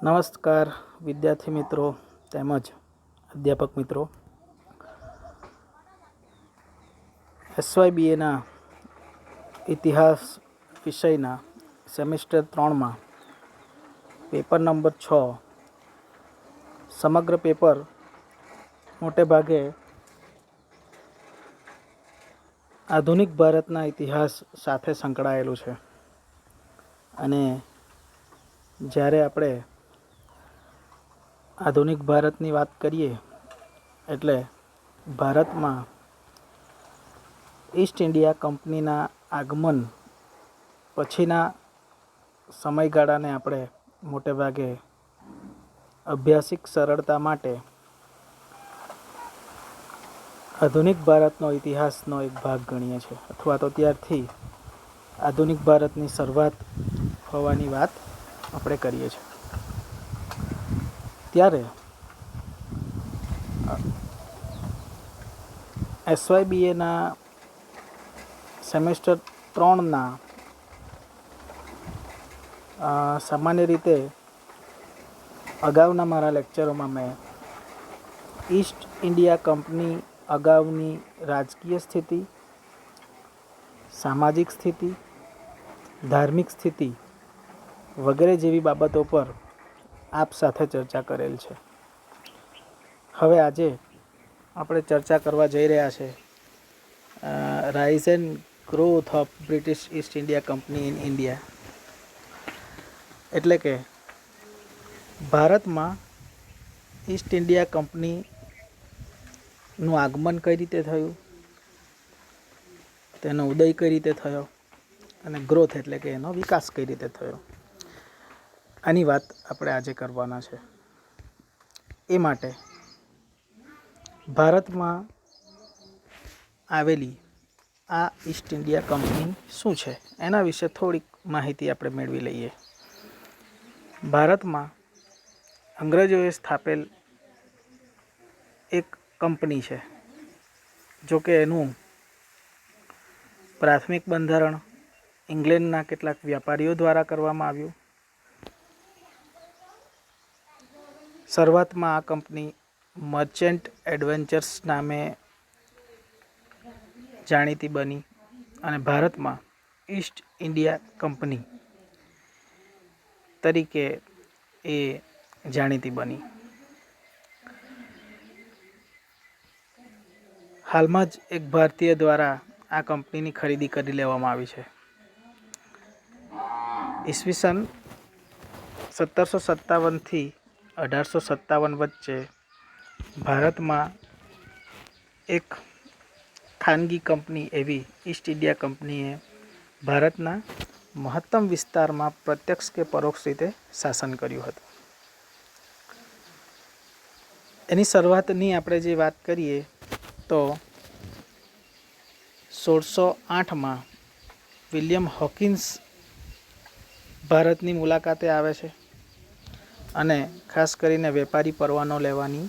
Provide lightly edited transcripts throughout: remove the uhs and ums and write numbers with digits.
નમસ્કાર વિદ્યાર્થી મિત્રો તેમજ અધ્યાપક મિત્રો. SYBAના ઇતિહાસ વિષયના સેમેસ્ટર 3માં પેપર નંબર 6 સમગ્ર પેપર મોટે ભાગે આધુનિક ભારતના ઇતિહાસ સાથે સંકળાયેલું છે. અને જ્યારે આપણે આધુનિક ભારતની વાત કરીએ એટલે ભારતમાં ઈસ્ટ ઇન્ડિયા કંપનીના આગમન પછીના સમયગાળાને આપણે મોટે ભાગે અભ્યાસિક સરળતા માટે આધુનિક ભારતનો ઇતિહાસનો એક ભાગ ગણીએ છીએ, અથવા તો ત્યારથી આધુનિક ભારતની શરૂઆત હોવાની વાત આપણે કરીએ છીએ. ત્યારે SYBAના સેમેસ્ટર 3ના સામાન્ય રીતે અગાઉના મારા લેક્ચરોમાં મેં ઈસ્ટ ઇન્ડિયા કંપની અગાઉની રાજકીય સ્થિતિ, સામાજિક સ્થિતિ, ધાર્મિક સ્થિતિ વગેરે જેવી બાબતો પર આપ સાથે ચર્ચા કરેલ છે. હવે આજે આપણે ચર્ચા કરવા જઈ રહ્યા છે rise and growth of British East India company in India. એટલે કે ભારતમાં ઈસ્ટ ઇન્ડિયા કંપનીનું આગમન કઈ રીતે થયું, તેનો ઉદય કઈ રીતે થયો અને ગ્રોથ એટલે કે એનો વિકાસ કઈ રીતે થયો, આની વાત આપણે આજે કરવાના છે. એ માટે ભારતમાં આવેલી આ ઈસ્ટ ઇન્ડિયા કંપની શું છે એના વિશે થોડીક માહિતી આપણે મેળવી લઈએ. ભારતમાં અંગ્રેજોએ સ્થાપેલ એક કંપની છે. જોકે એનું પ્રાથમિક બંધારણ ઇંગ્લેન્ડના કેટલાક વ્યાપારીઓ દ્વારા કરવામાં આવ્યું. શરૂઆતમાં આ કંપની મર્ચન્ટ એડવેન્ચર્સ નામે જાણીતી બની અને ભારતમાં ઈસ્ટ ઇન્ડિયા કંપની તરીકે એ જાણીતી બની. હાલમાં જ એક ભારતીય દ્વારા આ કંપનીની ખરીદી કરી લેવામાં આવી છે. ઈસવીસન 1757થી 1857 વચ્ચે ભારતમાં એક ખાનગી કંપની એવી ઈસ્ટ ઇન્ડિયા કંપનીએ ભારતના મહત્તમ વિસ્તારમાં પ્રત્યક્ષ કે પરોક્ષ રીતે શાસન કર્યું હતું. એની શરૂઆતની આપણે જે વાત કરીએ તો 1608માં વિલિયમ હોકિન્સ ભારતની મુલાકાતે આવે છે અને ખાસ કરીને વેપારી પરવાનો લેવાની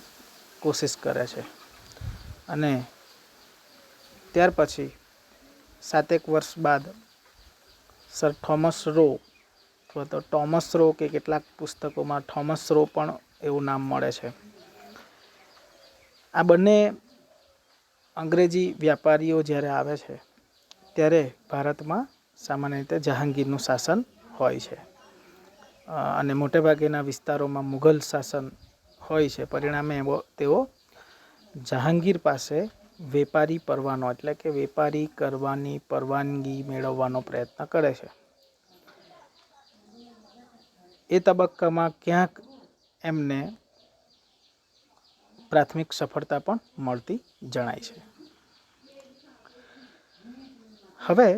કોશિશ કરે છે. અને ત્યાર પછી 7 વર્ષ બાદ સર થોમસ રો અથવા તો ટોમસ રો કે કેટલાક પુસ્તકોમાં થોમસ રો પણ એવું નામ મળે છે. આ બંને અંગ્રેજી વ્યાપારીઓ જ્યારે આવે છે ત્યારે ભારતમાં સામાન્ય રીતે જહાંગીરનું શાસન હોય છે અને મોટેભાગેના વિસ્તારોમાં મુઘલ શાસન હોય છે. પરિણામે તેઓ જહાંગીર પાસે વેપારી પરવાનો એટલે કે વેપારી કરવાની પરવાનગી મેળવવાનો પ્રયત્ન કરે છે. એ તબક્કામાં ક્યાંક એમને પ્રાથમિક સફળતા પણ મળતી જણાય છે. હવે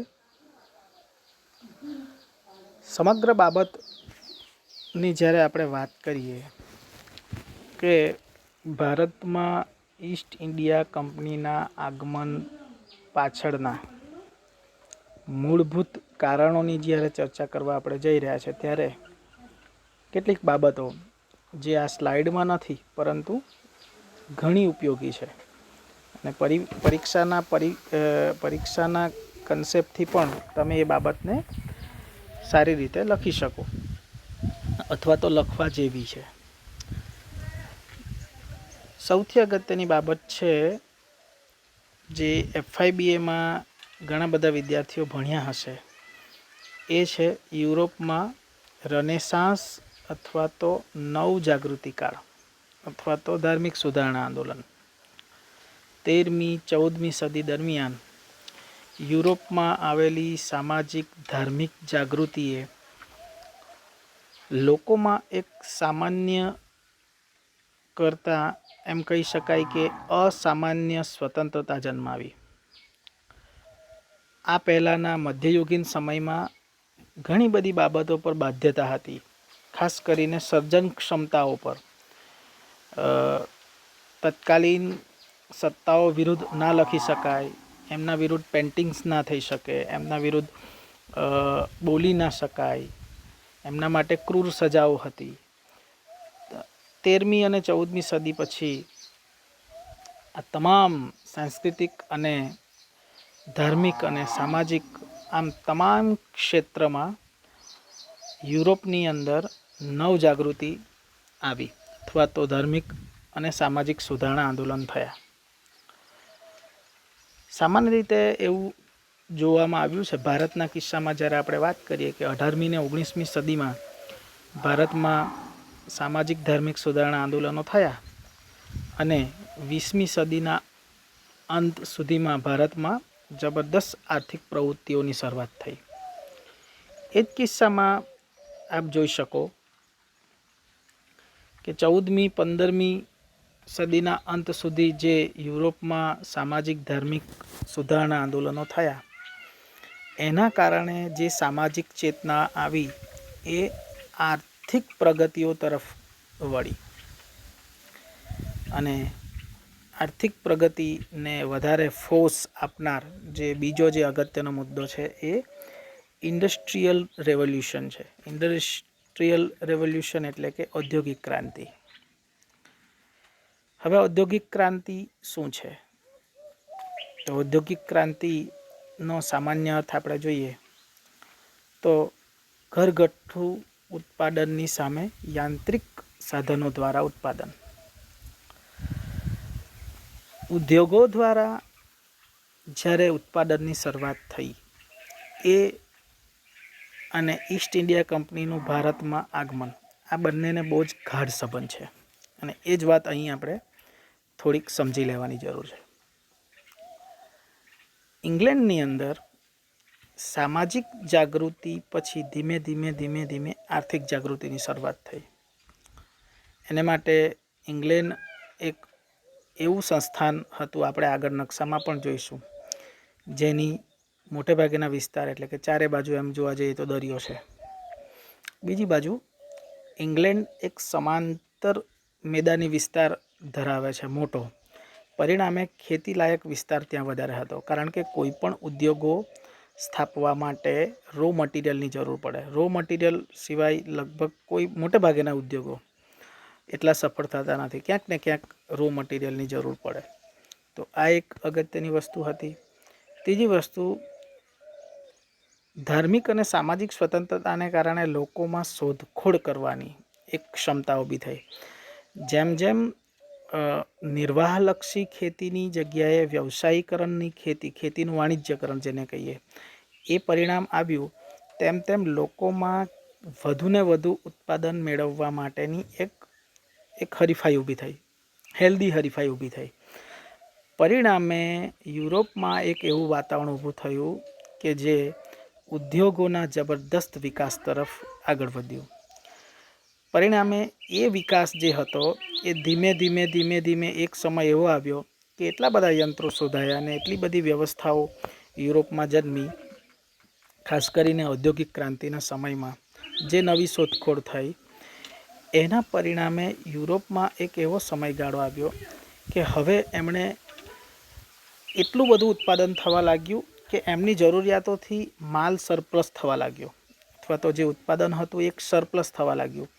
સમગ્ર બાબતની જ્યારે આપણે વાત કરીએ કે ભારતમાં ઈસ્ટ ઇન્ડિયા કંપનીના આગમન પાછળના મૂળભૂત કારણોની જ્યારે ચર્ચા કરવા આપણે જઈ રહ્યા છે ત્યારે કેટલીક બાબતો જે આ સ્લાઇડમાં નથી પરંતુ ઘણી ઉપયોગી છે અને પરીક્ષાના કન્સેપ્ટથી પણ તમે એ બાબતને સારી રીતે લખી શકો. અથવા તો લખવા જેવી છે. સૌથી અગત્યની બાબત છે જે FIBAમાં ઘણા બધા વિદ્યાર્થીઓ ભણ્યા હશે એ છે યુરોપમાં રનેસાંસ અથવા તો નવ જાગૃતિકાળ અથવા તો ધાર્મિક સુધારણા આંદોલન. 13મી-14મી સદી દરમિયાન યુરોપમાં આવેલી સામાજિક ધાર્મિક જાગૃતિએ લોકોમાં એક સામાન્ય કરતાં એમ કહી શકાય કે અસામાન્ય સ્વતંત્રતા જન્માવી. આ પહેલાંના મધ્યયુગીન સમયમાં ઘણી બધી બાબતો પર બાધ્યતા હતી, ખાસ કરીને સર્જન ક્ષમતાઓ પર. તત્કાલીન સત્તાઓ વિરુદ્ધ ના લખી શકાય, એમના વિરુદ્ધ પેઇન્ટિંગ્સ ના થઈ શકે, એમના વિરુદ્ધ બોલી ના શકાય, એમના માટે ક્રૂર સજાઓ હતી. 13મી અને 14મી સદી પછી આ તમામ સાંસ્કૃતિક અને ધાર્મિક અને સામાજિક આમ તમામ ક્ષેત્રમાં યુરોપની અંદર નવજાગૃતિ આવી અથવા તો ધાર્મિક અને સામાજિક સુધારણા આંદોલન થયા. સામાન્ય રીતે એવું જોવામાં આવ્યું છે, ભારતના કિસ્સામાં જ્યારે આપણે વાત કરીએ કે 18મી ને 19મી સદીમાં ભારતમાં સામાજિક ધાર્મિક સુધારણા આંદોલનો થયા અને 20મી સદીના અંત સુધીમાં ભારતમાં જબરદસ્ત આર્થિક પ્રવૃત્તિઓની શરૂઆત થઈ. એ જ કિસ્સામાં આપ જોઈ શકો કે 14મી-15મી સદીના અંત સુધી જે યુરોપમાં સામાજિક ધાર્મિક સુધારણા આંદોલનો થયા એના કારણે જે સામાજિક ચેતના આવી એ આર્થિક પ્રગતિઓ તરફ વળી અને આર્થિક પ્રગતિને વધારે ફોર્સ આપનાર જે બીજો જે અગત્યનો મુદ્દો છે એ ઇન્ડસ્ટ્રીયલ રેવોલ્યુશન છે. ઇન્ડસ્ટ્રીયલ રેવોલ્યુશન એટલે કે ઔદ્યોગિક ક્રાંતિ. હવે ઔદ્યોગિક ક્રાંતિ શું છે? તો ઔદ્યોગિક ક્રાંતિનો સામાન્ય અર્થ આપણે જોઈએ તો ઘરગથ્થુ ઉત્પાદનની સામે યાંત્રિક સાધનો દ્વારા ઉત્પાદન. ઉદ્યોગો દ્વારા જ્યારે ઉત્પાદનની શરૂઆત થઈ એ અને ઈસ્ટ ઇન્ડિયા કંપનીનું ભારતમાં આગમન, આ બંનેને બહુ જ ગાઢ સંબંધ છે અને એ જ વાત અહીં આપણે થોડીક સમજી લેવાની જરૂર છે. ઇંગ્લેન્ડની અંદર સામાજિક જાગૃતિ પછી ધીમે ધીમે આર્થિક જાગૃતિની શરૂઆત થઈ. એને માટે ઇંગ્લેન્ડ એક એવું સંસ્થાન હતું, આપણે આગળ નકશામાં પણ જોઈશું, જેની મોટે ભાગેના વિસ્તાર એટલે કે ચારે બાજુ એમ જોવા જઈએ તો દરિયો છે. બીજી બાજુ ઇંગ્લેન્ડ એક સમાંતર મેદાની વિસ્તાર ધરાવે છે મોટો. પરિણામે ખેતીલાયક વિસ્તાર ત્યાં વધારે હતો, કારણ કે કોઈ પણ ઉદ્યોગો સ્થાપવા માટે રો મટીરિયલની જરૂર પડે. રો મટીરિયલ સિવાય લગભગ કોઈ મોટે ભાગેના ઉદ્યોગો એટલા સફળ થતા નથી, ક્યાંક ને ક્યાંક રો મટીરિયલની જરૂર પડે. તો આ એક અગત્યની વસ્તુ હતી. ત્રીજી વસ્તુ, ધાર્મિક અને સામાજિક સ્વતંત્રતાને કારણે લોકોમાં શોધખોળ કરવાની એક ક્ષમતા ઊભી થઈ. જેમ જેમ નિર્વાહલક્ષી ખેતીની જગ્યાએ વ્યવસાયીકરણની ખેતીનું વાણિજ્યકરણ જેને કહીએ એ પરિણામ આવ્યું, તેમ તેમ લોકોમાં વધુને વધુ ઉત્પાદન મેળવવા માટેની એક હરીફાઈ ઊભી થઈ, હેલ્ધી હરીફાઈ ઊભી થઈ. પરિણામે યુરોપમાં એક એવું વાતાવરણ ઊભું થયું કે જે ઉદ્યોગોના જબરદસ્ત વિકાસ તરફ આગળ વધ્યું. પરિણામે એ વિકાસ જે હતો એ ધીમે ધીમે એક સમય એવો આવ્યો કે એટલા બધા યંત્રો શોધાયા અને એટલી બધી વ્યવસ્થાઓ યુરોપમાં જન્મી, ખાસ કરીને ઔદ્યોગિક ક્રાંતિના સમયમાં જે નવી શોધખોળ થઈ એના પરિણામે યુરોપમાં એક એવો સમયગાળો આવ્યો કે હવે એમણે એટલું બધું ઉત્પાદન થવા લાગ્યું કે એમની જરૂરિયાતોથી માલ સરપ્લસ થવા લાગ્યો, અથવા તો જે ઉત્પાદન હતું એક સરપ્લસ થવા લાગ્યું.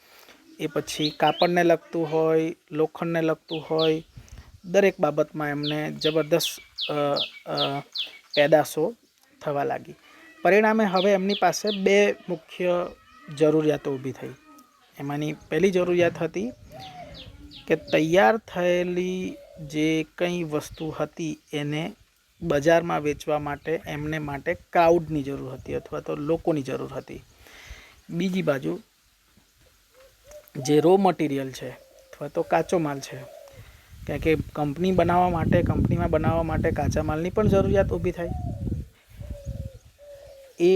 એ પછી કાપડને લગતું હોય, લોખંડને લગતું હોય, દરેક બાબતમાં એમને જબરદસ્ત પેદાશો થવા લાગી. પરિણામે હવે એમની પાસે બે મુખ્ય જરૂરિયાતો ઊભી થઈ. એમાંની પહેલી જરૂરિયાત હતી કે તૈયાર થયેલી જે કંઈ વસ્તુ હતી એને બજારમાં વેચવા માટે એમને માટે ક્રાઉડની જરૂર હતી અથવા તો લોકોની જરૂર હતી. બીજી બાજુ જે રો મટીરિયલ છે અથવા તો કાચો માલ છે, કારણ કે કંપનીમાં બનાવવા માટે કાચા માલની પણ જરૂરિયાત ઊભી થાય. એ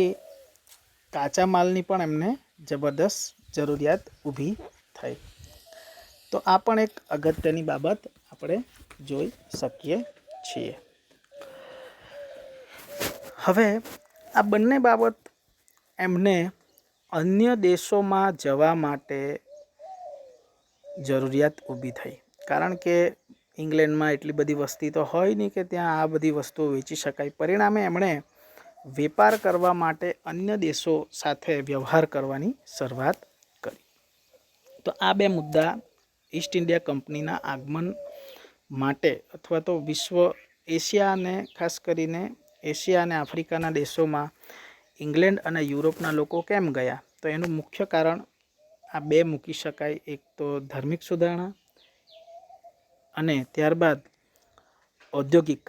કાચા માલની પણ એમને જબરદસ્ત જરૂરિયાત ઊભી થઈ. તો આ પણ એક અગત્યની બાબત આપણે જોઈ શકીએ છીએ. હવે આ બંને બાબત એમને અન્ય દેશોમાં જવા માટે જરૂરિયાત ઊભી થઈ, કારણ કે ઇંગ્લેન્ડમાં એટલી બધી વસ્તી તો હોય નહીં કે ત્યાં આ બધી વસ્તુઓ વેચી શકાય. પરિણામે એમણે વેપાર કરવા માટે અન્ય દેશો સાથે વ્યવહાર કરવાની શરૂઆત કરી. તો આ બે મુદ્દા ઈસ્ટ ઇન્ડિયા કંપનીના આગમન માટે અથવા તો એશિયા અને ખાસ કરીને એશિયા અને આફ્રિકાના દેશોમાં ઇંગ્લેન્ડ અને યુરોપના લોકો કેમ ગયા, તો એનું મુખ્ય કારણ આ બે મૂકી શકાય. એક તો ધાર્મિક સુધારણા અને ત્યારબાદ ઔદ્યોગિક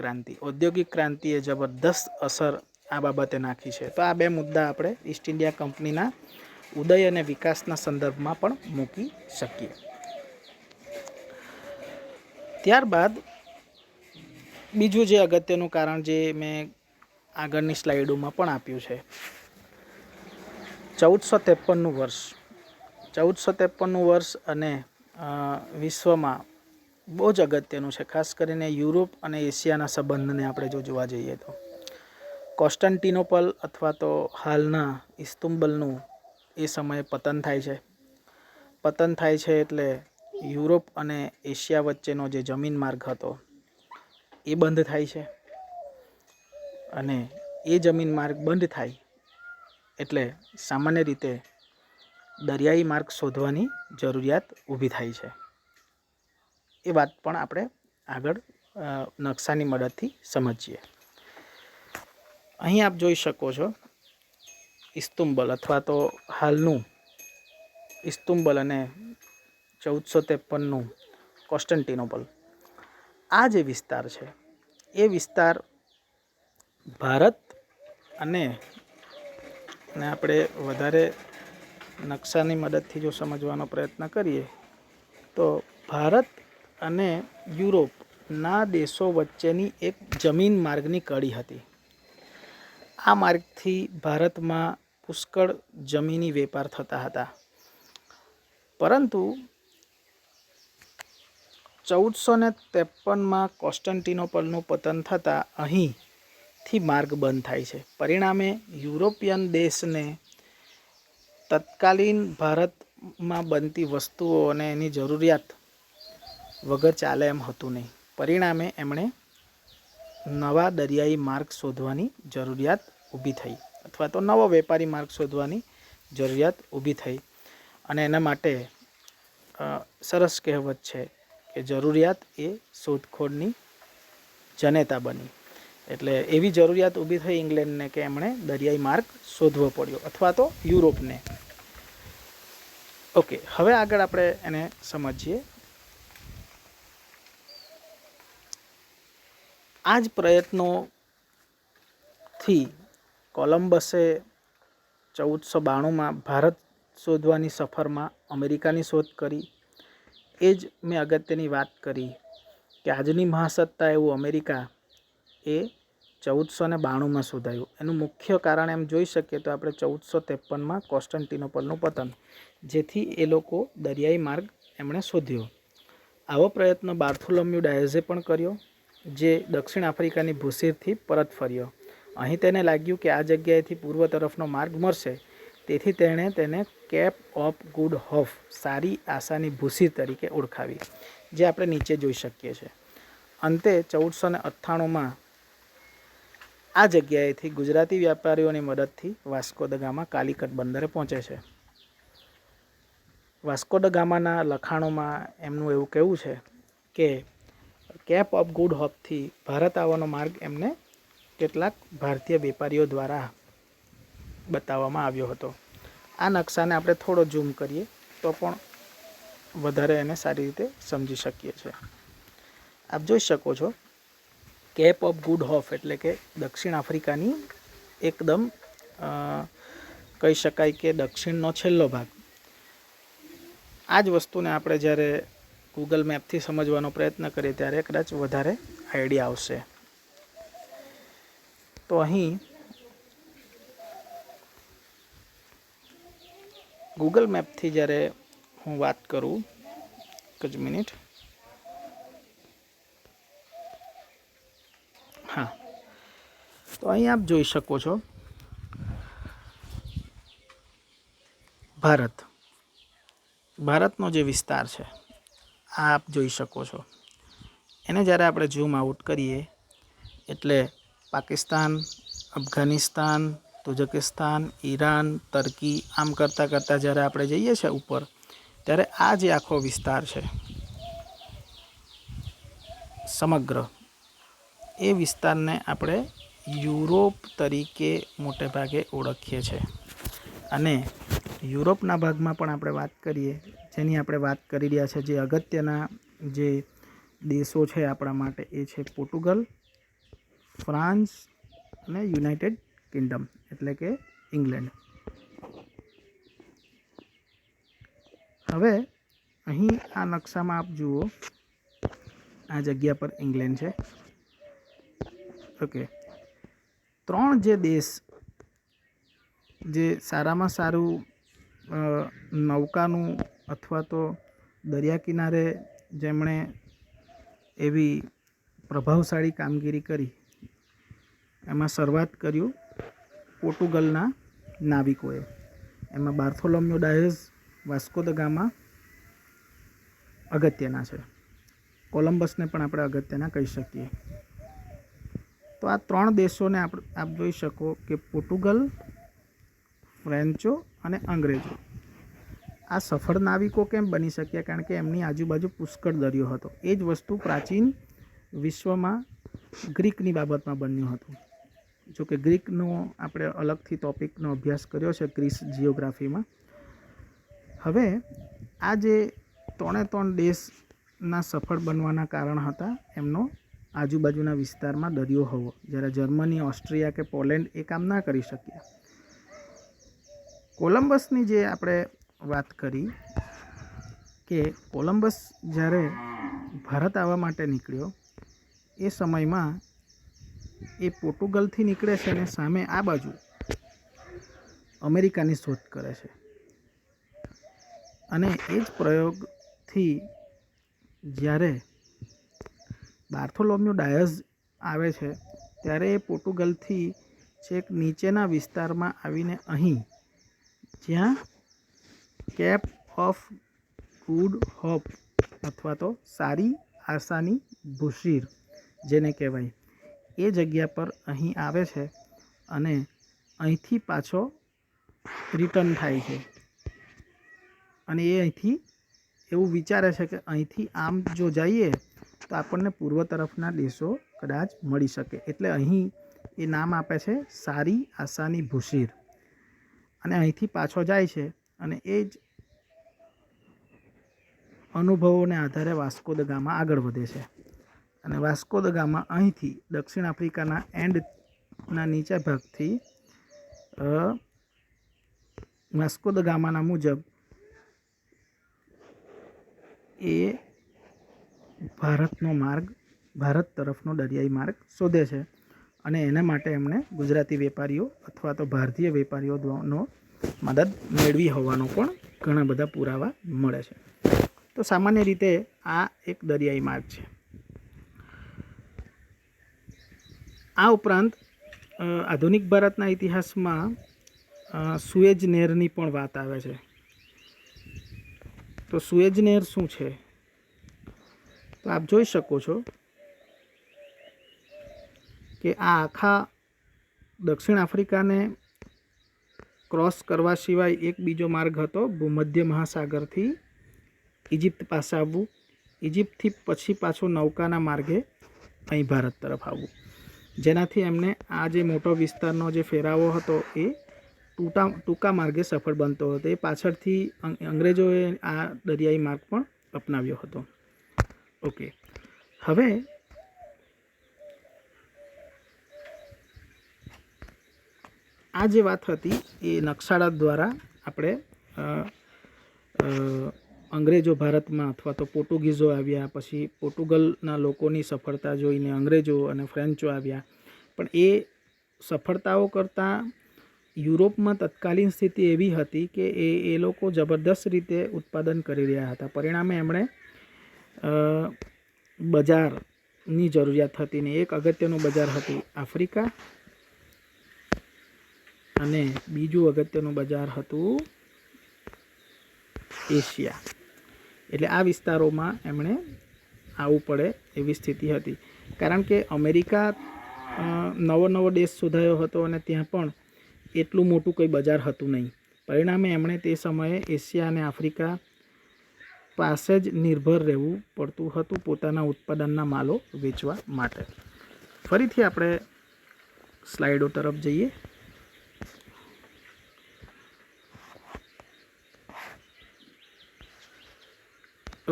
ક્રાંતિએ જબરદસ્ત અસર આ બાબતે નાખી છે. તો આ બે મુદ્દા આપણે ઈસ્ટ ઇન્ડિયા કંપનીના ઉદય અને વિકાસના સંદર્ભમાં પણ મૂકી શકીએ. ત્યારબાદ બીજું જે અગત્યનું કારણ જે મેં આગળની સ્લાઇડોમાં પણ આપ્યું છે, 1453નું વર્ષ. 1453નું વર્ષ અને વિશ્વમાં બહુ જ અગત્યનું છે, ખાસ કરીને યુરોપ અને એશિયાના સંબંધને આપણે જો જોવા જઈએ તો. કોન્સ્ટન્ટિનોપલ અથવા તો હાલના ઇસ્તુંબલનું એ સમયે પતન થાય છે એટલે યુરોપ અને એશિયા વચ્ચેનો જે જમીન માર્ગ હતો એ બંધ થાય છે. અને એ જમીન માર્ગ બંધ થાય એટલે સામાન્ય રીતે દરિયાઈ માર્ગ શોધવાની જરૂરિયાત ઊભી થાય છે. એ વાત પણ આપણે આગળ નકશાની મદદથી સમજીએ. અહીં આપ જોઈ શકો છો ઇસ્તુંબલ અથવા તો હાલનું ઇસ્તુંબલ અને 1453નું કોન્સ્ટન્ટિનોપલ. આ જે વિસ્તાર છે એ વિસ્તાર ભારત અને આપણે વધારે નકશાની મદદથી જો સમજવાનો પ્રયત્ન કરીએ તો ભારત અને યુરોપના દેશો વચ્ચેની એક જમીન માર્ગની કડી હતી. આ માર્ગથી ભારતમાં પુષ્કળ જમીની વેપાર થતા હતા, પરંતુ 1453માં કોન્સ્ટન્ટિનોપલનું પતન થતાં અહીંથી માર્ગ બંધ થાય છે. પરિણામે યુરોપિયન દેશને તત્કાલીન ભારતમાં બનતી વસ્તુઓ અને એની જરૂરિયાત વગર ચાલે એમ હતું નહીં. પરિણામે એમણે નવા દરિયાઈ માર્ગ શોધવાની જરૂરિયાત ઊભી થઈ અથવા તો નવો વેપારી માર્ગ શોધવાની જરૂરિયાત ઊભી થઈ. અને એના માટે સરસ કહેવત છે કે જરૂરિયાત એ શોધખોળની જનેતા બની. એટલે એવી જરૂરિયાત ઊભી થઈ ઇંગ્લેન્ડને કે એમણે દરિયાઈ માર્ગ શોધવો પડ્યો અથવા તો યુરોપને. ઓકે, હવે આગળ આપણે એને સમજીએ. આ જ પ્રયત્નોથી કોલમ્બસે 1492માં ભારત શોધવાની સફરમાં અમેરિકાની શોધ કરી. એ જ મેં અગત્યની વાત કરી કે આજની મહાસત્તા એવું અમેરિકા એ 1492માં શોધાયું. એનું મુખ્ય કારણ એમ જોઈ શકીએ તો આપણે 1453માં કોન્સ્ટન્ટિનોપલનું પતન, જેથી એ લોકો દરિયાઈ માર્ગ એમણે શોધ્યો. આવો પ્રયત્ન બાર્થોલોમ્યુ ડાયઝે પણ કર્યો, જે દક્ષિણ આફ્રિકાની ભૂશીરથી પરત ફર્યો. અહીં તેને લાગ્યું કે આ જગ્યાએથી પૂર્વ તરફનો માર્ગ મળશે, તેથી તેણે તેને કેપ ઓફ ગુડ હોપ, સારી આશાની ભૂશીર તરીકે ઓળખાવી, જે આપણે નીચે જોઈ શકીએ છીએ. અંતે 1498માં આ જગ્યાએથી ગુજરાતી વ્યાપારીઓની મદદથી વાસ્કો દ ગામા કાલિકટ બંદરે પહોંચે છે. વાસ્કો દ ગામાના લખાણોમાં એમનું એવું કહેવું છે કે કેપ ઓફ ગુડ હોપથી ભારત આવવાનો માર્ગ એમને કેટલાક ભારતીય વેપારીઓ દ્વારા બતાવવામાં આવ્યો હતો. આ નકશાને આપણે થોડો ઝૂમ કરીએ તો પણ વધારે એને સારી રીતે સમજી શકીએ છીએ. આપ જોઈ શકો છો કેપ ઓફ ગુડ હોપ એટલે કે દક્ષિણ આફ્રિકાની એકદમ કહી શકાય કે દક્ષિણનો છેલ્લો ભાગ. આ જ વસ્તુને આપણે જ્યારે ગૂગલ મેપથી સમજવાનો પ્રયત્ન કરીએ ત્યારે કદાચ વધારે આઈડિયા આવશે. તો અહીં ગૂગલ મેપથી જ્યારે હું વાત કરું, એક જ મિનિટ, હા, તો અહીં આપ જોઈ શકો છો ભારતનો જે વિસ્તાર છે આ આપ જોઈ શકો છો. એને જ્યારે આપણે ઝૂમ આઉટ કરીએ એટલે પાકિસ્તાન, અફઘાનિસ્તાન, તજકિસ્તાન, ઈરાન, તર્કી આમ કરતાં કરતાં જ્યારે આપણે જઈએ છીએ ઉપર, ત્યારે આ જે આખો વિસ્તાર છે સમગ્ર, એ વિસ્તારને આપણે યુરોપ તરીકે મોટે ભાગે ઓળખીએ છીએ. અને યુરોપના ભાગમાં પણ આપણે વાત કરીએ, જેની આપણે વાત કરી રહ્યા છે, જે અગત્યના જે દેશો છે આપણા માટે, એ છે પોર્ટુગલ, ફ્રાન્સ અને યુનાઇટેડ કિંગડમ એટલે કે ઇંગ્લેન્ડ. હવે અહીં આ નકશામાં આપ જુઓ, આ જગ્યા પર ઇંગ્લેન્ડ છે. ઓકે, 3 જે દેશ જે સારામાં સારું નૌકાનું અથવા તો દરિયા કિનારે જેમણે એવી પ્રભાવશાળી કામગીરી કરી, એમાં શરૂઆત કર્યું પોર્ટુગલના નાવિકોએ. એમાં બાર્થોલોમ્યો ડાયઝ, વાસ્કો દ ગામા અગત્યના છે. કોલંબસને પણ આપણે અગત્યના કહી શકીએ. તો આ 3 દેશોને આપ જોઈ શકો કે પોર્ટુગલ, ફ્રેન્ચો અને અંગ્રેજો આ સફળ નાવિકો કેમ બની શક્યા? કારણ કે એમની આજુબાજુ પુષ્કળ દરિયો હતો. એ જ વસ્તુ પ્રાચીન વિશ્વમાં ગ્રીકની બાબતમાં બન્યું હતું. જોકે ગ્રીકનો આપણે અલગથી ટોપિકનો અભ્યાસ કર્યો છે ગ્રીસ જિયોગ્રાફીમાં. હવે આ જે 3 દેશના સફળ બનવાના કારણ હતા એમનો આજુબાજુના વિસ્તારમાં દરિયો હોવો. જ્યારે જર્મની, ઓસ્ટ્રિયા કે પોલેન્ડ એ કામ ના કરી શક્યા. કોલંબસની જે આપણે વાત કરી કે કોલંબસ જ્યારે ભારત આવવા માટે નીકળ્યો, એ સમયમાં એ પોર્ટુગલથી નીકળે છે અને સામે આ બાજુ અમેરિકાની શોધ કરે છે. અને એ જ પ્રયોગથી જ્યારે બાર્થોલોમ્યો ડાયઝ આવે છે ત્યારે એ પોર્ટુગલથી છેક નીચેના વિસ્તારમાં આવીને અહીં જ્યાં કેપ ઓફ ગુડ હોપ અથવા તો સારી આશાની ભૂશીર જેને કહેવાય, એ જગ્યા પર અહીં આવે છે અને અહીંથી પાછો રિટર્ન થાય છે. અને એ અહીંથી એવું વિચારે છે કે અહીંથી આમ જો જઈએ તો આપણને પૂર્વ તરફના દેશો કદાચ મળી શકે. એટલે અહીં એ નામ આપે છે સારી આશાની ભૂશીર. અને અહીંથી પાછો જાય છે અને એ જ અનુભવોને આધારે વાસ્કો દ ગામા આગળ વધે છે. અને વાસ્કો દ ગામા અહીંથી દક્ષિણ આફ્રિકાના એન્ડના નીચા ભાગથી વાસ્કો દ ગામાના મુજબ એ ભારતનો માર્ગ, ભારત તરફનો દરિયાઈ માર્ગ શોધે છે. અને એના માટે એમણે ગુજરાતી વેપારીઓ અથવા તો ભારતીય વેપારીઓનો મદદ મેળવી હોવાનો પણ ઘણા બધા પુરાવા મળે છે. તો સામાન્ય રીતે આ એક દરિયાઈ માર્ગ છે. આ ઉપરાંત આધુનિક ભારતના ઇતિહાસમાં સુએજ નહેરની પણ વાત આવે છે. તો સુએજ નહેર શું છે? તો આપ જોઈ શકો છો કે આ આખા દક્ષિણ આફ્રિકાને ક્રોસ કરવા સિવાય એક બીજો માર્ગ હતો ભૂમધ્ય મહાસાગરથી ઇજિપ્ત પાસે આવવું, ઇજિપ્તથી પછી પાછું નૌકાના માર્ગે અહીં ભારત તરફ આવવું. જેનાથી એમને આ જે મોટો વિસ્તારનો જે ફેરાવો હતો એ ટૂંકા માર્ગે સફળ બનતો હતો. એ પાછળથી અંગ્રેજોએ આ દરિયાઈ માર્ગ પણ અપનાવ્યો હતો. ઓકે, હવે આ જે વાત હતી એ નકશાળા દ્વારા આપણે અંગ્રેજો ભારતમાં અથવા તો પોર્ટુગીઝો આવ્યા, પછી પોર્ટુગલના લોકોની સફળતા જોઈને અંગ્રેજો અને ફ્રેન્ચો આવ્યા. પણ એ સફળતાઓ કરતાં યુરોપમાં તત્કાલીન સ્થિતિ એવી હતી કે એ લોકો જબરદસ્ત રીતે ઉત્પાદન કરી રહ્યા હતા. પરિણામે એમણે બજારની જરૂરિયાત હતી ને એક અગત્યનું બજાર હતું આફ્રિકા અને બીજું અગત્યનું બજાર હતું એશિયા. એટલે આ વિસ્તારોમાં એમણે આવવું પડે એવી સ્થિતિ હતી. કારણ કે અમેરિકા નવો દેશ શોધાયો હતો અને ત્યાં પણ એટલું મોટું કંઈ બજાર હતું નહીં. પરિણામે એમણે તે સમયે એશિયા અને આફ્રિકા પાસે જ નિર્ભર રહેવું પડતું હતું પોતાના ઉત્પાદનના માલો વેચવા માટે. ફરીથી આપણે સ્લાઇડો તરફ જઈએ.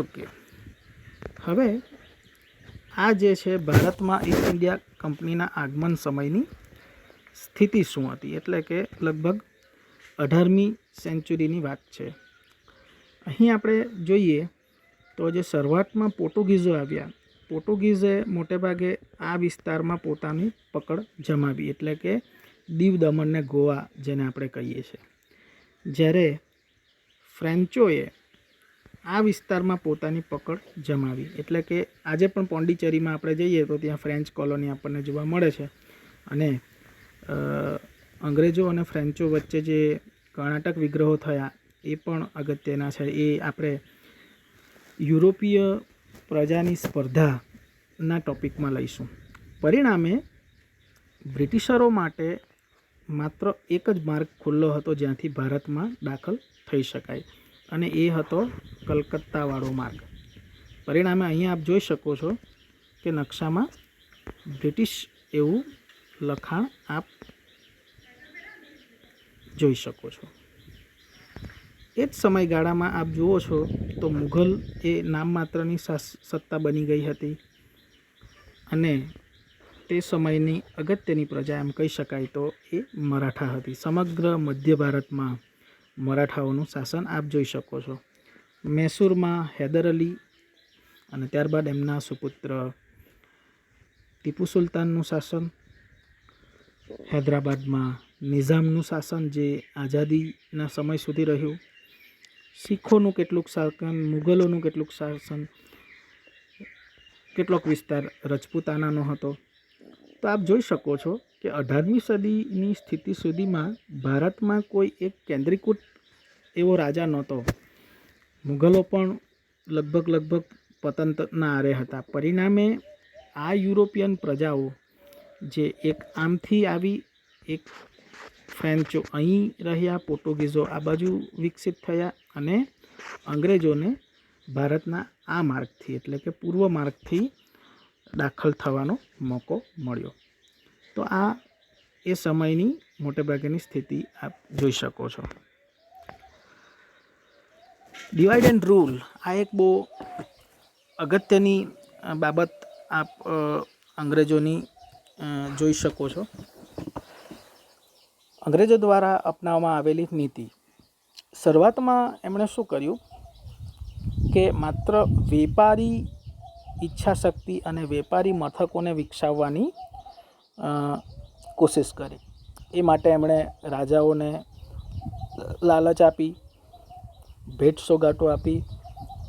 ઓકે, હવે આ જે છે ભારતમાં ઈસ્ટ ઇન્ડિયા કંપનીના આગમન સમયની સ્થિતિ શું હતી, એટલે કે લગભગ 18મી સેન્ચુરીની વાત છે. અહીં આપણે જોઈએ તો જે શરૂઆતમાં પોર્ટુગીઝો આવ્યા, પોર્ટુગીઝે મોટેભાગે આ વિસ્તારમાં પોતાની પકડ જમાવી, એટલે કે દીવ દમણ ને ગોવા જેને આપણે કહીએ છીએ. જ્યારે ફ્રેન્ચોએ આ વિસ્તારમાં પોતાની પકડ જમાવી, એટલે કે આજે પણ પોંડિચેરીમાં આપણે જઈએ તો ત્યાં ફ્રેન્ચ કોલોની આપણને જોવા મળે છે. અને અંગ્રેજો અને ફ્રેન્ચો વચ્ચે જે કર્ણાટક વિગ્રહો થયા એ પણ અગત્યના છે. એ આપણે યુરોપીય પ્રજાની સ્પર્ધાના ટોપિકમાં લઈશું. પરિણામે બ્રિટિશરો માટે માત્ર એક જ માર્ગ ખુલ્લો હતો જ્યાંથી ભારતમાં દાખલ થઈ શકાય, અને એ હતો કલકત્તાવાળો માર્ગ. પરિણામે અહીંયા આપ જોઈ શકો છો કે નકશામાં બ્રિટિશ એવું લખાણ આપ જોઈ શકો છો. એ જ સમયગાળામાં આપ જુઓ છો તો મુઘલ એ નામ માત્રની સત્તા બની ગઈ હતી, અને તે સમયની અગત્યની પ્રજા એમ કહી શકાય તો એ મરાઠા હતી. સમગ્ર મધ્ય ભારતમાં મરાઠાઓનું શાસન આપ જોઈ શકો છો. મૈસૂરમાં હૈદર અલી અને ત્યારબાદ એમના સુપુત્ર ટીપુ સુલતાનનું શાસન, હૈદરાબાદમાં નિઝામનું શાસન જે આઝાદીના સમય સુધી રહ્યું, શીખોનું કેટલુંક શાસન, મુઘલોનું કેટલુંક શાસન, કેટલોક વિસ્તાર રજપૂતાનાનો હતો. તો આપ જોઈ શકો છો કે 18મી સદીની સ્થિતિ સુધીમાં ભારતમાં કોઈ એક કેન્દ્રીકૃત એવો રાજા નહોતો. મુઘલો પણ લગભગ પતનના આરે હતા. પરિણામે આ યુરોપિયન પ્રજાઓ જે એક આમથી આવી, એક ફ્રેન્ચો અહીં રહ્યા, પોર્ટુગીઝો આ બાજુ વિકસિત થયા, અને અંગ્રેજોને ભારતના આ માર્ગથી એટલે કે પૂર્વ માર્ગથી દાખલ થવાનો મોકો મળ્યો. તો આ એ સમયની મોટેભાગેની સ્થિતિ આપ જોઈ શકો છો. ડિવાઇડ એન્ડ રૂલ આ એક બહુ અગત્યની બાબત આપ અંગ્રેજોની જોઈ શકો છો. અંગ્રેજો દ્વારા અપનાવવામાં આવેલી નીતિ, શરૂઆતમાં એમણે શું કર્યું કે માત્ર વેપારી ઈચ્છાશક્તિ અને વેપારી મથકોને વિકસાવવાની કોશિશ કરી. એ માટે એમણે રાજાઓને લાલચ આપી, ભેટ સોગાટો આપી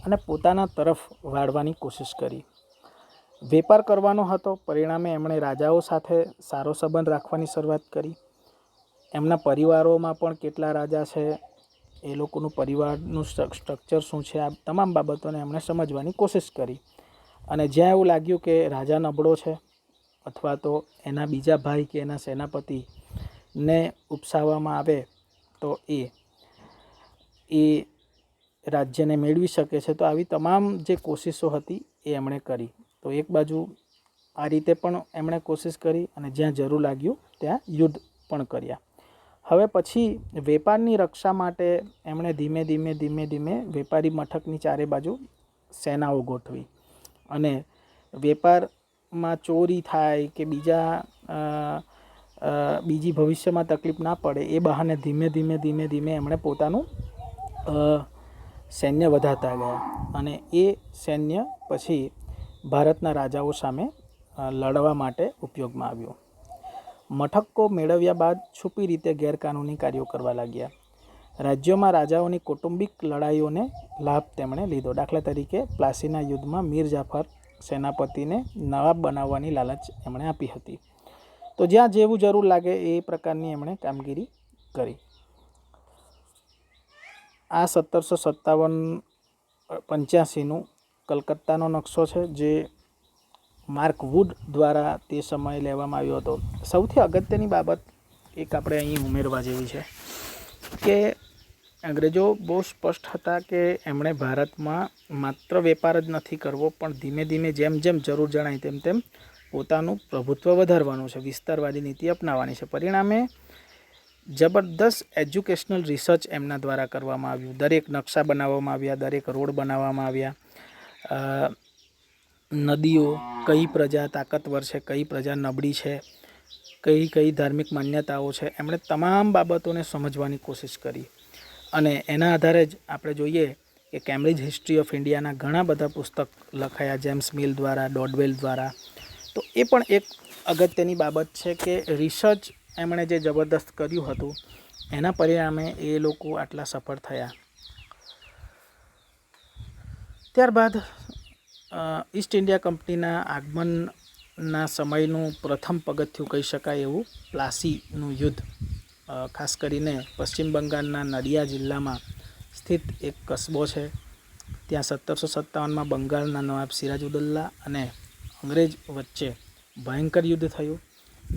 અને પોતાના તરફ વાળવાની કોશિશ કરી. વેપાર કરવાનો હતો, પરિણામે એમણે રાજાઓ સાથે સારો સંબંધ રાખવાની શરૂઆત કરી. એમના પરિવારોમાં પણ કેટલા રાજા છે, એ લોકોનું પરિવારનું સ્ટ્રક્ચર શું છે, આ તમામ બાબતોને એમણે સમજવાની કોશિશ કરી. અને જ્યાં એવું લાગ્યું કે રાજા નબળો છે અથવા તો એના બીજા ભાઈ કે એના સેનાપતિને ઉપસાવવામાં આવે તો એ રાજ્યને મેળવી શકે છે, તો આવી તમામ જે કોશિશો હતી એ એમણે કરી. તો એક બાજુ આ રીતે પણ એમણે કોશિશ કરી અને જ્યાં જરૂર લાગ્યું ત્યાં યુદ્ધ પણ કર્યા. હવે પછી વેપારની રક્ષા માટે એમણે ધીમે ધીમે વેપારી મથકની ચારે બાજુ સેનાઓ ગોઠવી અને વેપારમાં ચોરી થાય કે બીજી ભવિષ્યમાં તકલીફ ના પડે એ બહાને ધીમે એમણે પોતાનું સૈન્ય વધારતા ગયા અને એ સૈન્ય પછી ભારતના રાજાઓ સામે લડવા માટે ઉપયોગમાં આવ્યું. મથકો મેળવ્યા બાદ છુપી રીતે ગેરકાનૂની કાર્યો કરવા લાગ્યા. રાજ્યોમાં રાજાઓની કૌટુંબિક લડાઈઓને લાભ તેમણે લીધો. દાખલા તરીકે પ્લાસીના યુદ્ધમાં મીર જાફર સેનાપતિને નવાબ બનાવવાની લાલચ એમણે આપી હતી. તો જ્યાં જેવું જરૂર લાગે એ પ્રકારની એમણે કામગીરી કરી. આ 1785 કલકત્તાનો નકશો છે જે માર્ક વુડ દ્વારા તે સમયે લેવામાં આવ્યો હતો. સૌથી અગત્યની બાબત એક આપણે અહીં ઉમેરવા જેવી છે કે અંગ્રેજો બહુ સ્પષ્ટ હતા કે એમણે ભારતમાં માત્ર વેપાર જ નથી કરવો, પણ ધીમે જેમ જરૂર જણાય તેમ પોતાનું પ્રભુત્વ વધારવાનું છે, વિસ્તારવાદી નીતિ અપનાવવાની છે. પરિણામે જબરદસ્ત એજ્યુકેશનલ રિસર્ચ એમના દ્વારા કરવામાં આવ્યું. દરેક નકશા બનાવવામાં આવ્યા, દરેક રોડ બનાવવામાં આવ્યા. નદીઓ કઈ પ્રજા તાકાતવર છે, કઈ પ્રજા નબળી છે, કઈ ધાર્મિક માન્યતાઓ છે, એમણે તમામ બાબતોને સમજવાની કોશિશ કરી. અને એના આધારે જ આપણે જોઈએ કે કેમ્બ્રિજ હિસ્ટ્રી ઓફ ઇન્ડિયાના ઘણા બધા પુસ્તક લખાયા જેમ્સ મિલ દ્વારા, ડોડવેલ દ્વારા. તો એ પણ એક અગત્યની બાબત છે કે રિસર્ચ એમણે જે જબરદસ્ત કર્યું હતું એના પરિણામે એ લોકો આટલા સફળ થયા. ત્યારબાદ ઈસ્ટ ઇન્ડિયા કંપનીના આગમનના સમયનું પ્રથમ પગથિયું કહી શકાય એવું પ્લાસીનું યુદ્ધ, ખાસ કરીને પશ્ચિમ બંગાળના નડિયા જિલ્લામાં સ્થિત એક કસ્બો છે. ત્યાં 1757માં બંગાળના નવાબ સિરાજુદ્દૌલા અને અંગ્રેજ વચ્ચે ભયંકર યુદ્ધ થયું,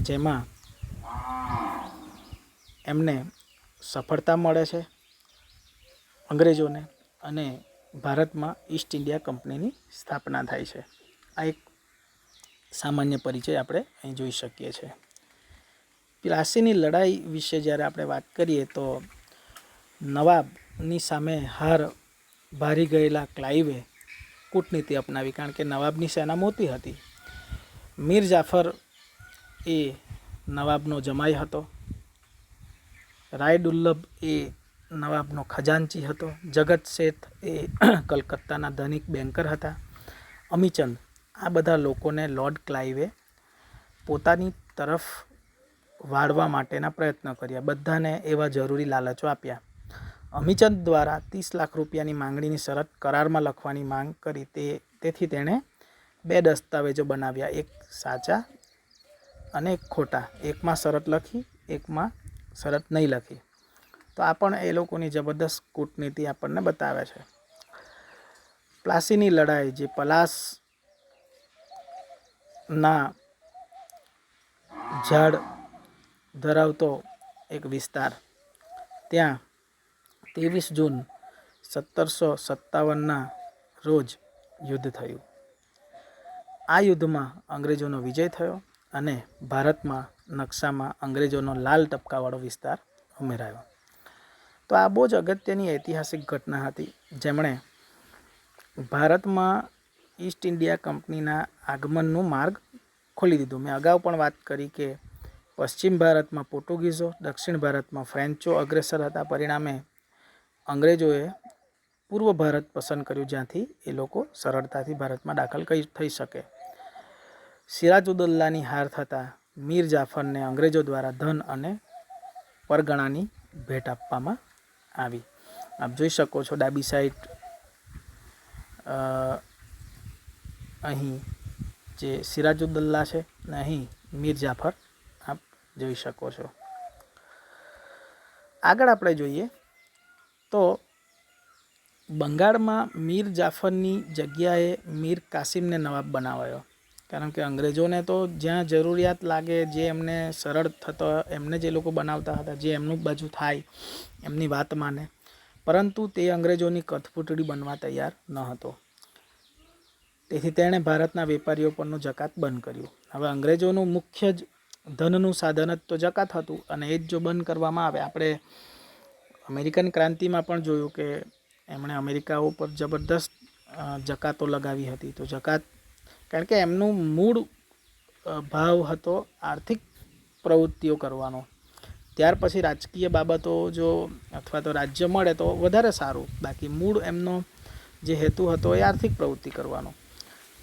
જેમાં એમને સફળતા મળે છે અંગ્રેજોને અને ભારતમાં ઈસ્ટ ઇન્ડિયા કંપનીની સ્થાપના થાય છે. આ એક સામાન્ય પરિચય આપણે અહીં જોઈ શકીએ છીએ. પ્લાસીની લડાઈ વિશે જ્યારે આપણે વાત કરીએ તો નવાબની સામે હાર ભારી ગયેલા ક્લાઇવે કૂટનીતિ અપનાવી, કારણ કે નવાબની સેના મોટી હતી. મીર જાફર એ નવાબનો જમાઈ હતો. રાયદુલ્લભ એ નવાબનો ખજાનચી હતો. જગત શેઠ એ કલકત્તાના ધનિક બેન્કર હતા. અમીચંદ, આ બધા લોકોને લોર્ડ ક્લાઇવે પોતાની તરફ વાળવા માટેના પ્રયત્નો કર્યા. બધાને એવા જરૂરી લાલચો આપ્યા. અમીચંદ દ્વારા 30 લાખ રૂપિયાની માંગણીની શરત કરારમાં લખવાની માંગ કરી. તેથી તેણે 2 દસ્તાવેજો બનાવ્યા, એક સાચા અને એક ખોટા. એકમાં શરત લખી, એકમાં શરત નહીં લખી. તો આ પણ એ લોકોની જબરદસ્ત કૂટનીતિ આપણને બતાવે છે. પ્લાસીની લડાઈ, જે પલાસના ઝાડ ધરાવતો એક વિસ્તાર, ત્યાં 23 જૂન 1757ના રોજ યુદ્ધ થયું. આ યુદ્ધમાં અંગ્રેજોનો વિજય થયો અને ભારતમાં નકશામાં અંગ્રેજોનો લાલ ટપકાવાળો વિસ્તાર ઉમેરાયો. તો આ બહુ જ અગત્યની ઐતિહાસિક ઘટના હતી, જેમણે ભારતમાં ઈસ્ટ ઇન્ડિયા કંપનીના આગમનનું માર્ગ ખોલી દીધું. મેં અગાઉ પણ વાત કરી કે પશ્ચિમ ભારતમાં પોર્ટુગીઝો, દક્ષિણ ભારતમાં ફ્રેન્ચો અગ્રેસર હતા. પરિણામે અંગ્રેજોએ પૂર્વ ભારત પસંદ કર્યું, જ્યાંથી એ લોકો સરળતાથી ભારતમાં દાખલ થઈ શકે. સિરાજુદ્દૌલાની હાર થતાં મીર જાફરને અંગ્રેજો દ્વારા ધન અને પરગણાની ભેટ આપવામાં આવી. આપ જોઈ શકો છો ડાબી સાઈડ અહીં જે સિરાજુદ્દૌલા છે અને અહીં મીર જાફર આપ જોઈ શકો છો. આગળ આપણે જોઈએ તો બંગાળમાં મીર જાફરની જગ્યાએ મીર કાસિમને નવાબ બનાવાયો. કારણ કે અંગ્રેજોને તો જ્યાં જરૂરિયાત લાગે, જે એમને સરળ થતો, એમને જે લોકો બનાવતા હતા, જે એમનું બાજુ થાય, એમની વાત માને. પરંતુ તે અંગ્રેજોની કઠપૂતળી બનવા તૈયાર ન હતો. તેથી તેણે ભારતના વેપારીઓ પરનું જકાત બંધ કર્યું. હવે અંગ્રેજોનું મુખ્ય જ ધનનું સાધન જ તો જકાત હતું અને એ જ જો બંધ કરવામાં આવે, આપણે અમેરિકન ક્રાંતિમાં પણ જોયું કે એમણે અમેરિકા ઉપર જબરદસ્ત જકાતો લગાવી હતી. તો જકાત, કારણ કે એમનું મૂળ ભાવ હતો આર્થિક પ્રવૃત્તિઓ કરવાનો. ત્યાર પછી રાજકીય બાબતો જો અથવા તો રાજ્ય મળે તો વધારે સારું, બાકી મૂળ એમનો જે હેતુ હતો એ આર્થિક પ્રવૃત્તિ કરવાનો.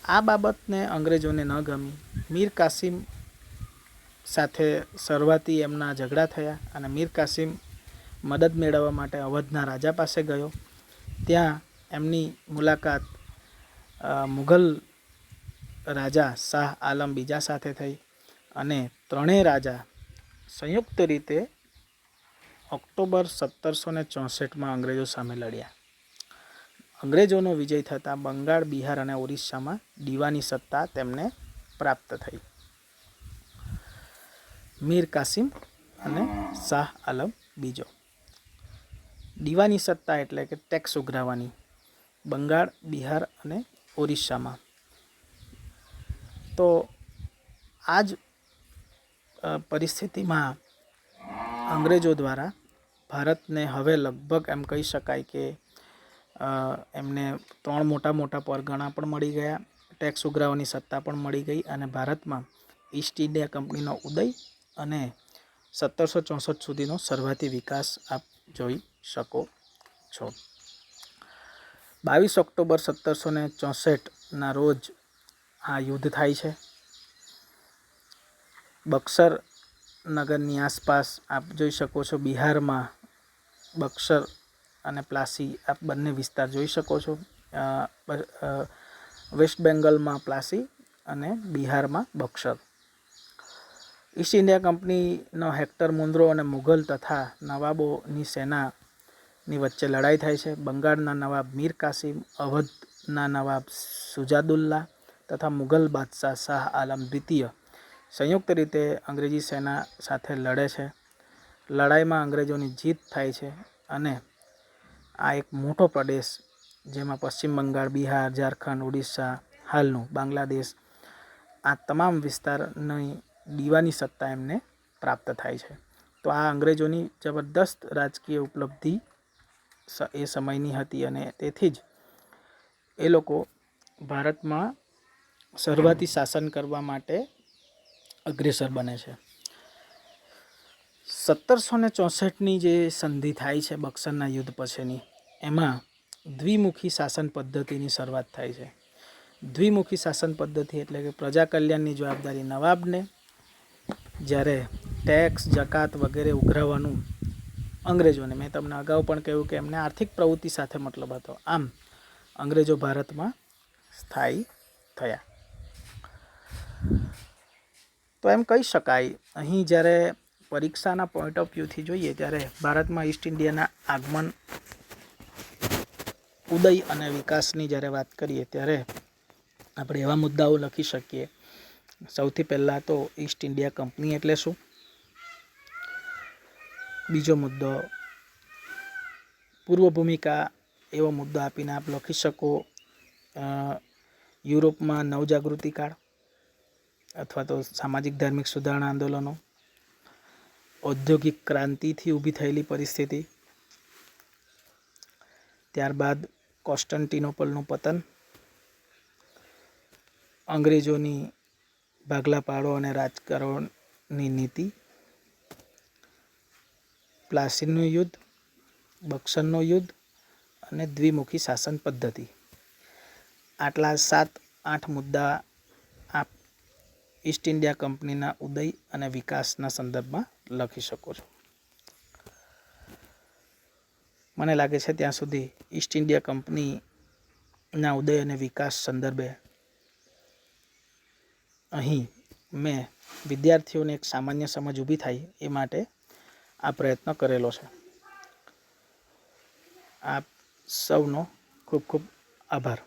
આ બાબતને અંગ્રેજોને ન ગમી. મીર કાસિમ સાથે શરૂઆતી એમના ઝઘડા થયા અને મીર કાસિમ મદદ મેળવવા માટે અવધના રાજા પાસે ગયો. ત્યાં એમની મુલાકાત મુઘલ રાજા શાહ આલમ બીજા સાથે થઈ અને ત્રણેય રાજા સંયુક્ત રીતે ઓક્ટોબર 1764 અંગ્રેજો સામે લડ્યા. અંગ્રેજોનો વિજય થતાં બંગાળ, બિહાર અને ઓરિસ્સામાં દીવાની સત્તા તેમને પ્રાપ્ત થઈ. મીર કાસિમ અને શાહ આલમ બીજો. દીવાની સત્તા એટલે કે ટેક્સ ઉઘરાવવાની બંગાળ, બિહાર અને ઓરિસ્સામાં. તો આ જ પરિસ્થિતિમાં અંગ્રેજો દ્વારા ભારતને હવે લગભગ એમ કહી શકાય કે એમને 3 મોટા પરગણા પણ મળી ગયા, ટેક્સ ઉઘરાવવાની સત્તા પણ મળી ગઈ અને ભારતમાં ઈસ્ટ ઇન્ડિયા કંપનીનો ઉદય અને 1764 સુધીનો શરૂઆતી વિકાસ આપ જોઈ શકો છો. 22 ઓક્ટોબર 1764ના રોજ આ યુદ્ધ થાય છે. બક્સર નગરની આસપાસ આપ જોઈ શકો છો. બિહારમાં બક્સર અને પ્લાસી આપ બંને વિસ્તાર જોઈ શકો છો. વેસ્ટ બેંગલમાં પ્લાસી અને બિહારમાં બક્સર. ઈસ્ટ ઇન્ડિયા કંપનીનો હેક્ટર મુન્દ્રો અને મુઘલ તથા નવાબોની સેનાની વચ્ચે લડાઈ થાય છે. બંગાળના નવાબ મીર કાસિમ, અવધના નવાબ સુજાદુલ્લા તથા મુઘલ બાદશાહ શાહ આલમ દ્વિતીય સંયુક્ત રીતે અંગ્રેજી સેના સાથે લડે છે. લડાઈમાં અંગ્રેજોની જીત થાય છે અને આ એક મોટો પ્રદેશ, જેમાં પશ્ચિમ બંગાળ, બિહાર, ઝારખંડ, ઓડિશા, હાલનું બાંગ્લાદેશ, આ તમામ વિસ્તારની દીવાની સત્તા એમને પ્રાપ્ત થાય છે. તો આ અંગ્રેજોની જબરદસ્ત રાજકીય ઉપલબ્ધિ એ સમયની હતી અને તેથી જ એ લોકો ભારતમાં શરૂઆતી શાસન કરવા માટે અગ્રેસર બને છે. 1764ની જે સંધિ થાય છે બક્સરના યુદ્ધ પછીની, એમાં દ્વિમુખી શાસન પદ્ધતિની શરૂઆત થાય છે. દ્વિમુખી શાસન પદ્ધતિ એટલે કે પ્રજા કલ્યાણની જવાબદારી નવાબને, જ્યારે ટેક્સ, જકાત વગેરે ઉઘરાવવાનું અંગ્રેજોને. મેં તમને અગાઉ પણ કહ્યું કે એમને આર્થિક પ્રવૃત્તિ સાથે મતલબ હતો. આમ અંગ્રેજો ભારતમાં સ્થાયી થયા. તો એમ કહી શકાય, અહીં જ્યારે પરીક્ષાના પોઈન્ટ ઓફ વ્યૂથી જોઈએ ત્યારે ભારતમાં ઈસ્ટ ઇન્ડિયાના આગમન, ઉદય અને વિકાસની જ્યારે વાત કરીએ ત્યારે આપણે એવા મુદ્દાઓ લખી શકીએ. સૌથી પહેલાં તો ઈસ્ટ ઇન્ડિયા કંપની એટલે શું? બીજો મુદ્દો પૂર્વ ભૂમિકા, એવો મુદ્દો આપીને આપ લખી શકો યુરોપમાં નવજાગૃતિ કાળ અથવા તો સામાજિક ધાર્મિક સુધારણા આંદોલનો, ઔદ્યોગિક ક્રાંતિથી ઊભી થયેલી પરિસ્થિતિ, ત્યારબાદ કોન્સ્ટન્ટિનોપલનું પતન, અંગ્રેજોની ભાગલા પાડો અને રાજકારણની નીતિ, પ્લાસીનું યુદ્ધ, બક્સરનું યુદ્ધ અને દ્વિમુખી શાસન પદ્ધતિ. આટલા 7-8 મુદ્દા આપ ઈસ્ટ ઇન્ડિયા કંપનીના ઉદય અને વિકાસના સંદર્ભમાં લખી શકો છો. મને લાગે છે ત્યાં સુધી ઈસ્ટ ઇન્ડિયા કંપનીના ઉદય અને વિકાસ સંદર્ભે અહીં મેં વિદ્યાર્થીઓને એક સામાન્ય સમજ ઊભી થાય એ માટે આ પ્રયત્ન કરેલો છે. આપ સૌનો ખૂબ ખૂબ આભાર.